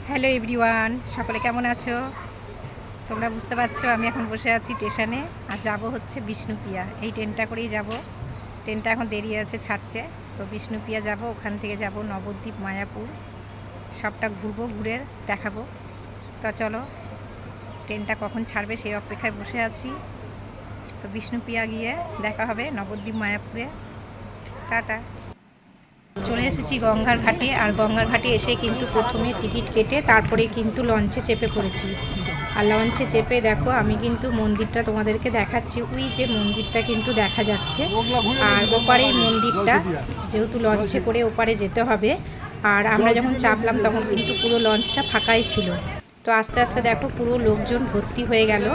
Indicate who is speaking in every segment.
Speaker 1: Hello everyone, সকলে কেমন আছো? তোমরা বুঝতে পারছো আমি এখন বসে আছি স্টেশনে আর যাব হচ্ছে বিষ্ণুপ্রিয়া। এই ট্রেনটা করেই যাব। ট্রেনটা এখন দেরি আছে ছাড়তে, তো বিষ্ণুপ্রিয়া যাব, ওখান থেকে যাব নবদ্বীপ, মায়াপুর, সবটা ঘুরবো, ঘুরে দেখাবো। তো চলো, ট্রেনটা কখন ছাড়বে সেই অপেক্ষায় বসে আছি। তো বিষ্ণুপ্রিয়া গিয়ে দেখা হবে নবদ্বীপ, মায়াপুরে। টাটা। চলে এসেছি গঙ্গার ঘাটে, আর গঙ্গার ঘাটে এসে কিন্তু প্রথমে টিকিট কেটে তারপরে কিন্তু লঞ্চে চেপে পড়েছি। আর লঞ্চে চেপে দেখো আমি কিন্তু মন্দিরটা তোমাদেরকে দেখাচ্ছি। ওই যে মন্দিরটা কিন্তু দেখা যাচ্ছে, আর ওপারেই মন্দিরটা, যেহেতু লঞ্চে করে ওপারে যেতে হবে। আর আমরা যখন চাপলাম তখন কিন্তু পুরো লঞ্চটা ফাঁকাই ছিল। তো আস্তে আস্তে দেখো পুরো লোকজন ভর্তি হয়ে গেল।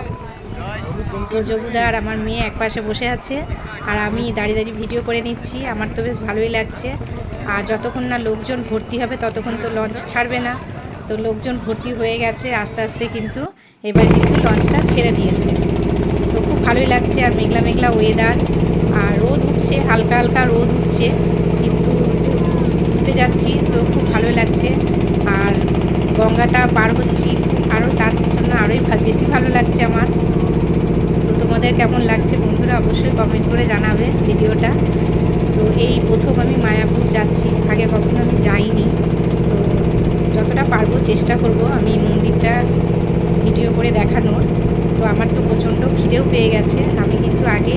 Speaker 1: তো যোগুদা আর আমার মেয়ে একপাশে বসে আছে, আর আমি দাঁড়িয়ে দাঁড়িয়ে ভিডিও করে নিচ্ছি। আমার তো বেশ ভালোই লাগছে। আর যতক্ষণ না লোকজন ভর্তি হবে ততক্ষণ তো লঞ্চ ছাড়বে না। তো লোকজন ভর্তি হয়ে গেছে আস্তে আস্তে, কিন্তু এবার কিন্তু লঞ্চটা ছেড়ে দিয়েছে। তো খুব ভালোই লাগছে। আর মেঘলা মেঘলা ওয়েদার, আর রোদ উঠছে, হালকা হালকা রোদ উঠছে, কিন্তু যেহেতু ঘুরতে যাচ্ছি তো খুব ভালোই লাগছে। আর গঙ্গাটা পার হচ্ছি, আরও তার জন্য আরোই বেশি ভালো লাগছে আমার। তো তোমাদের কেমন লাগছে বন্ধুরা অবশ্যই কমেন্ট করে জানাবে ভিডিওটা। তো এই প্রথম আমি মায়াপুর যাচ্ছি, আগে কখনো আমি যাইনি। তো যতটা পারবো চেষ্টা করব আমি মন্দিরটা ভিডিও করে দেখানোর। তো আমার তো প্রচণ্ড খিদেও পেয়ে গেছে, আমি কিন্তু আগে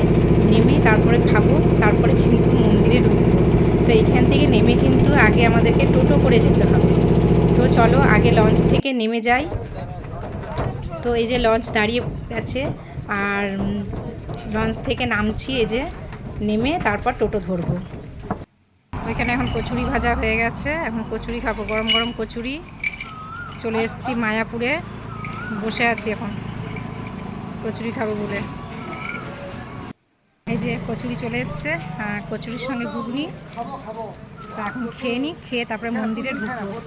Speaker 1: নেমে তারপরে খাবো, তারপরে কিন্তু মন্দিরে ঢুকবো। তো এইখান থেকে নেমে কিন্তু আগে আমাদেরকে টোটো করে যেতে হবে। তো চলো আগে লঞ্চ থেকে নেমে যাই। তো এই যে লঞ্চ দাঁড়িয়ে গেছে, আর লঞ্চ থেকে নামছি, এই যে নেমে তারপর টোটো ধরবো। ওইখানে এখন কচুরি ভাজা হয়ে গেছে, এখন কচুরি খাবো, গরম গরম কচুরি। চলে এসেছি মায়াপুরে, বসে আছি এখন কচুরি খাবো বলে। এই যে কচুরি চলে এসছে, কচুরির সঙ্গে ঘুগনি। তা এখন খেয়ে নিই, খেয়ে তারপরে মন্দিরে ঢুকবো।